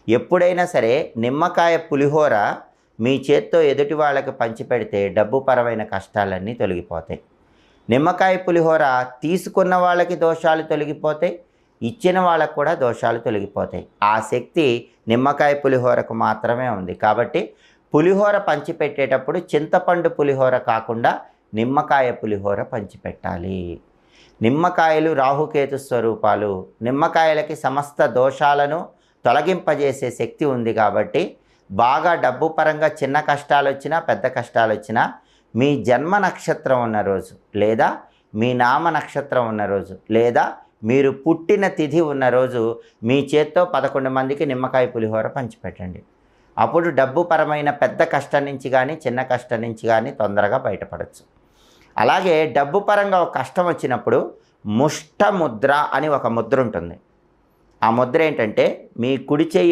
ఎప్పుడైనా సరే నిమ్మకాయ పులిహోర మీ చేత్తో ఎదుటి వాళ్ళకి పంచిపెడితే డబ్బుపరమైన కష్టాలన్నీ తొలగిపోతాయి. నిమ్మకాయ పులిహోర తీసుకున్న వాళ్ళకి దోషాలు తొలగిపోతాయి, ఇచ్చిన వాళ్ళకు కూడా దోషాలు తొలగిపోతాయి. ఆ శక్తి నిమ్మకాయ పులిహోరకు మాత్రమే ఉంది. కాబట్టి పులిహోర పంచిపెట్టేటప్పుడు చింతపండు పులిహోర కాకుండా నిమ్మకాయ పులిహోర పంచిపెట్టాలి. నిమ్మకాయలు రాహుకేతు స్వరూపాలు. నిమ్మకాయలకి సమస్త దోషాలను తొలగింపజేసే శక్తి ఉంది. కాబట్టి బాగా డబ్బు పరంగా చిన్న కష్టాలు వచ్చినా పెద్ద కష్టాలు వచ్చినా మీ జన్మ నక్షత్రం ఉన్న రోజు, లేదా మీ నామ నక్షత్రం ఉన్న రోజు, లేదా మీరు పుట్టిన తిథి ఉన్న రోజు మీ చేత్తో 11 మందికి నిమ్మకాయ పులిహోర పంచిపెట్టండి. అప్పుడు డబ్బు పరమైన పెద్ద కష్టం నుంచి కానీ చిన్న కష్టం నుంచి కానీ తొందరగా బయటపడవచ్చు. అలాగే డబ్బు పరంగా ఒక కష్టం వచ్చినప్పుడు ముష్ట ముద్ర అని ఒక ముద్ర ఉంటుంది. ఆ ముద్ర ఏంటంటే మీ కుడి చేయి